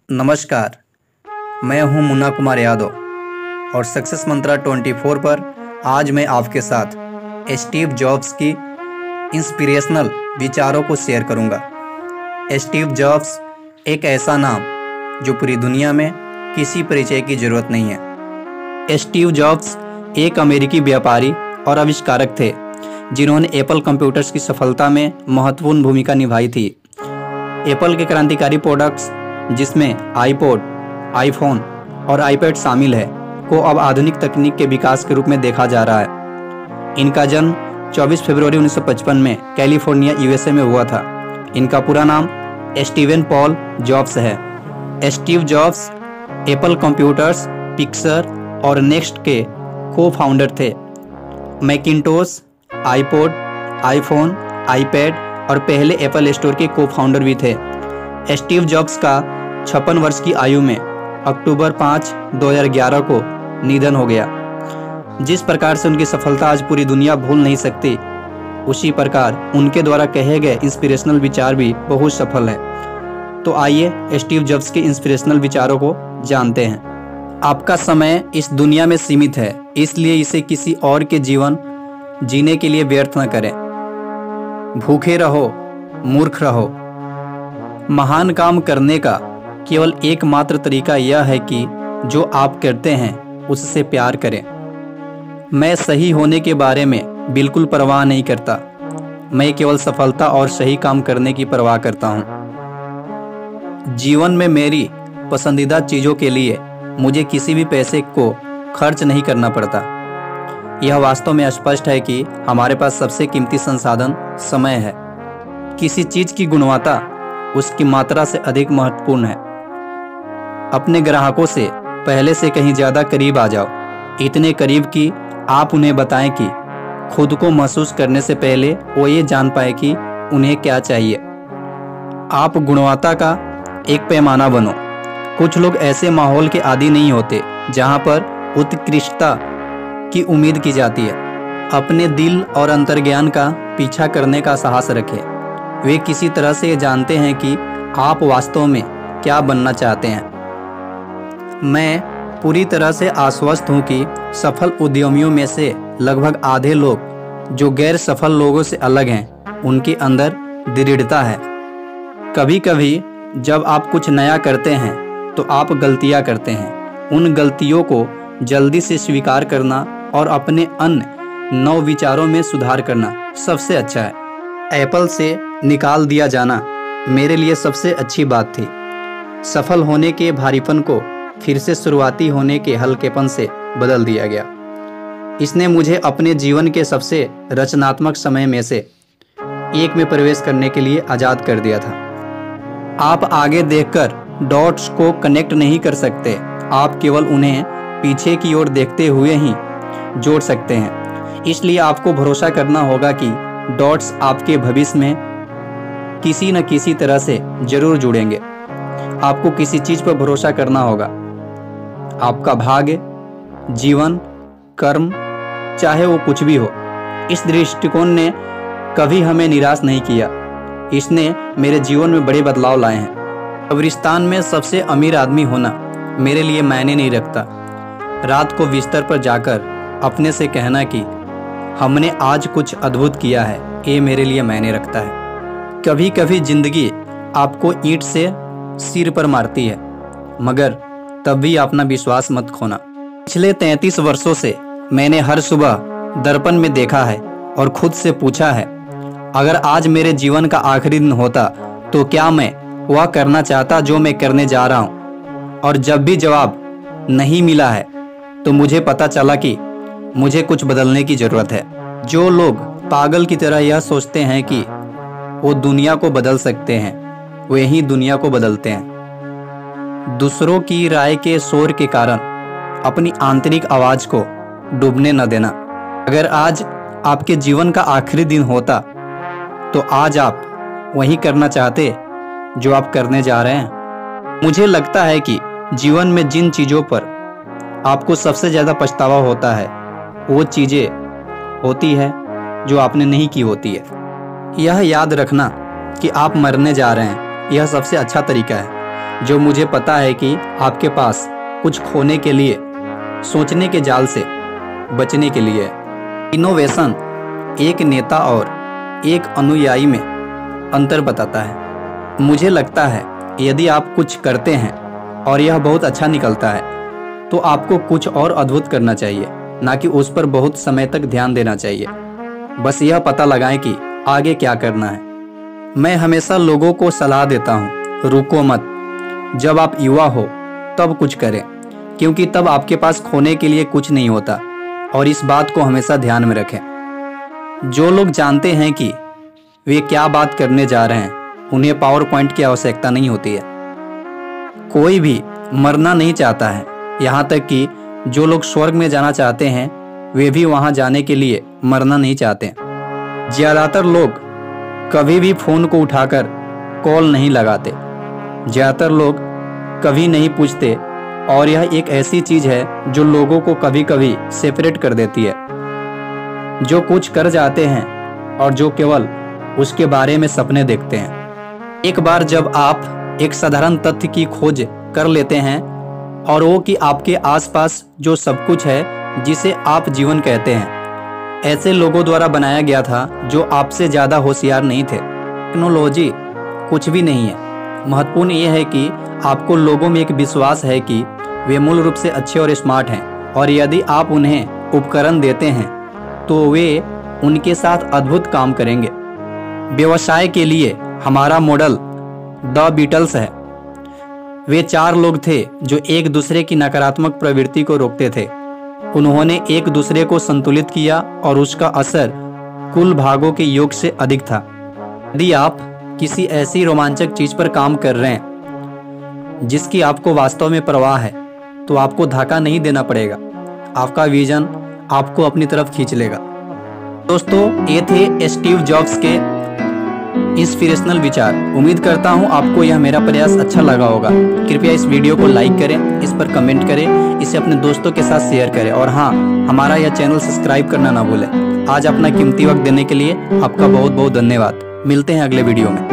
नमस्कार, मैं हूं मुन्ना कुमार यादव और सक्सेस मंत्रा 24 पर आज मैं आपके साथ स्टीव जॉब्स की इंस्पिरेशनल विचारों को शेयर करूंगा। स्टीव जॉब्स एक ऐसा नाम जो पूरी दुनिया में किसी परिचय की ज़रूरत नहीं है। स्टीव जॉब्स एक अमेरिकी व्यापारी और आविष्कारक थे जिन्होंने एप्पल कंप्यूटर्स की सफलता में महत्वपूर्ण भूमिका निभाई थी। एप्पल के क्रांतिकारी प्रोडक्ट्स जिसमें आईपॉड, आईफोन और आईपैड शामिल है को अब आधुनिक तकनीक के विकास के रूप में देखा जा रहा है। इनका जन्म 24 फरवरी 1955 में कैलिफोर्निया यूएसए में हुआ था। इनका पूरा नाम स्टीवन पॉल जॉब्स है। Steve jobs Apple computers, Pixar और नेक्स्ट के को फाउंडर थे। मैकिंटोश, आईपॉड, आईफोन, आईपैड और पहले एप्पल स्टोर के को फाउंडर भी थे। स्टीव जॉब्स का 56 वर्ष की आयु में अक्टूबर 5, 2011 को निधन हो गया। जिस प्रकार से उनकी सफलता आज पूरी दुनिया भूल नहीं सकती, उसी प्रकार उनके द्वारा कहे गए इंस्पिरेशनल विचार भी बहुत सफल है। तो आइए स्टीव जॉब्स के इंस्पिरेशनल विचारों को जानते हैं। आपका समय इस दुनिया में सीमित है, इसलिए इसे किसी और के जीवन जीने के लिए व्यर्थ न करें। भूखे रहो, मूर्ख रहो। महान काम करने का केवल एकमात्र तरीका यह है कि जो आप करते हैं उससे प्यार करें। मैं सही होने के बारे में बिल्कुल परवाह नहीं करता, मैं केवल सफलता और सही काम करने की परवाह करता हूँ। जीवन में मेरी पसंदीदा चीज़ों के लिए मुझे किसी भी पैसे को खर्च नहीं करना पड़ता। यह वास्तव में स्पष्ट है कि हमारे पास सबसे कीमती संसाधन समय है। किसी चीज़ की गुणवत्ता उसकी मात्रा से अधिक महत्वपूर्ण है। अपने ग्राहकों से पहले से कहीं ज़्यादा करीब आ जाओ, इतने करीब कि आप उन्हें बताएं कि खुद को महसूस करने से पहले वो ये जान पाए कि उन्हें क्या चाहिए। आप गुणवत्ता का एक पैमाना बनो। कुछ लोग ऐसे माहौल के आदी नहीं होते जहाँ पर उत्कृष्टता की उम्मीद की जाती है। अपने दिल और अंतर्ज्ञान का पीछा करने का साहस रखें। वे किसी तरह से ये जानते हैं कि आप वास्तव में क्या बनना चाहते हैं। मैं पूरी तरह से आश्वस्त हूँ कि सफल उद्यमियों में से लगभग आधे लोग जो गैर सफल लोगों से अलग हैं, उनके अंदर दृढ़ता है। कभी कभी जब आप कुछ नया करते हैं तो आप गलतियाँ करते हैं। उन गलतियों को जल्दी से स्वीकार करना और अपने अन्य नव विचारों में सुधार करना सबसे अच्छा है। एप्पल से निकाल दिया जाना मेरे लिए सबसे अच्छी बात थी। सफल होने के भारीपन को फिर से शुरुआती होने के हल्केपन से बदल दिया गया। इसने मुझे अपने जीवन के सबसे रचनात्मक समय में से एक में प्रवेश करने के लिए आज़ाद कर दिया था। आप आगे देखकर डॉट्स को कनेक्ट नहीं कर सकते, आप केवल उन्हें पीछे की ओर देखते हुए ही जोड़ सकते हैं। इसलिए आपको भरोसा करना होगा कि डॉट्स आपके भविष्य में किसी न किसी तरह से जरूर जुड़ेंगे। आपको किसी चीज़ पर भरोसा करना होगा। आपका भाग्य, जीवन, कर्म, चाहे वो कुछ भी हो। इस दृष्टिकोण ने कभी हमें निराश नहीं किया। इसने मेरे जीवन में बड़े बदलाव लाए हैं। कब्रिस्तान में सबसे अमीर आदमी होना मेरे लिए मायने नहीं रखता। रात को बिस्तर पर जाकर अपने से कहना कि हमने आज कुछ अद्भुत किया है, ये मेरे लिए मायने रखता है। कभी कभी जिंदगी आपको ईंट से सिर पर मारती है, मगर तब भी अपना विश्वास मत खोना। पिछले 33 वर्षों से मैंने हर सुबह दर्पण में देखा है और खुद से पूछा है, अगर आज मेरे जीवन का आखिरी दिन होता तो क्या मैं वह करना चाहता जो मैं करने जा रहा हूँ। और जब भी जवाब नहीं मिला है तो मुझे पता चला कि मुझे कुछ बदलने की ज़रूरत है। जो लोग पागल की तरह यह सोचते हैं कि वो दुनिया को बदल सकते हैं, वे ही दुनिया को बदलते हैं। दूसरों की राय के शोर के कारण अपनी आंतरिक आवाज़ को डूबने न देना। अगर आज आपके जीवन का आखिरी दिन होता तो आज आप वही करना चाहते जो आप करने जा रहे हैं। मुझे लगता है कि जीवन में जिन चीज़ों पर आपको सबसे ज़्यादा पछतावा होता है वो चीज़ें होती है जो आपने नहीं की होती है। यह याद रखना कि आप मरने जा रहे हैं, यह सबसे अच्छा तरीका है। जो मुझे पता है कि आपके पास कुछ खोने के लिए, सोचने के जाल से बचने के लिए। इनोवेशन एक नेता और एक अनुयायी में अंतर बताता है। मुझे लगता है यदि आप कुछ करते हैं और यह बहुत अच्छा निकलता है तो आपको कुछ और अद्भुत करना चाहिए, ना कि उस पर बहुत समय तक ध्यान देना चाहिए। बस यह पता लगाएं कि आगे क्या करना है। मैं हमेशा लोगों को सलाह देता हूँ, रुको मत। जब आप युवा हो तब कुछ करें, क्योंकि तब आपके पास खोने के लिए कुछ नहीं होता। और इस बात को हमेशा ध्यान में रखें। जो लोग जानते हैं कि वे क्या बात करने जा रहे हैं, उन्हें पावर पॉइंट की आवश्यकता नहीं होती है। कोई भी मरना नहीं चाहता है, यहाँ तक कि जो लोग स्वर्ग में जाना चाहते हैं वे भी वहाँ जाने के लिए मरना नहीं चाहते। ज़्यादातर लोग कभी भी फ़ोन को उठाकर कॉल नहीं लगाते। ज़्यादातर लोग कभी नहीं पूछते, और यह एक ऐसी चीज़ है जो लोगों को कभी कभी सेपरेट कर देती है। जो कुछ कर जाते हैं और जो केवल उसके बारे में सपने देखते हैं। एक बार जब आप एक साधारण तथ्य की खोज कर लेते हैं, और वो कि आपके आसपास जो सब कुछ है जिसे आप जीवन कहते हैं, ऐसे लोगों द्वारा बनाया गया था जो आपसे ज़्यादा होशियार नहीं थे। टेक्नोलॉजी कुछ भी नहीं है। महत्वपूर्ण यह है कि आपको लोगों में एक विश्वास है कि वे मूल रूप से अच्छे और स्मार्ट हैं, और यदि आप उन्हें उपकरण देते हैं तो वे उनके साथ अद्भुत काम करेंगे। व्यवसाय के लिए हमारा मॉडल द बीटल्स है। वे 4 लोग थे जो एक दूसरे की नकारात्मक प्रवृत्ति को रोकते थे। उन्होंने एक दूसरे को संतुलित किया और उसका असर कुल भागों के योग से अधिक था। यदि आप किसी ऐसी रोमांचक चीज पर काम कर रहे हैं जिसकी आपको वास्तव में परवाह है, तो आपको धक्का नहीं देना पड़ेगा। आपका विजन आपको अपनी तरफ खींच लेगा। दोस्तों, ये थे स्टीव जॉब्स के इंस्पिरेशनल विचार। उम्मीद करता हूँ आपको यह मेरा प्रयास अच्छा लगा होगा। कृपया इस वीडियो को लाइक करें, इस पर कमेंट करें, इसे अपने दोस्तों के साथ शेयर करें, और हाँ, हमारा यह चैनल सब्सक्राइब करना ना भूलें। आज अपना कीमती वक्त देने के लिए आपका बहुत बहुत धन्यवाद। मिलते हैं अगले वीडियो में।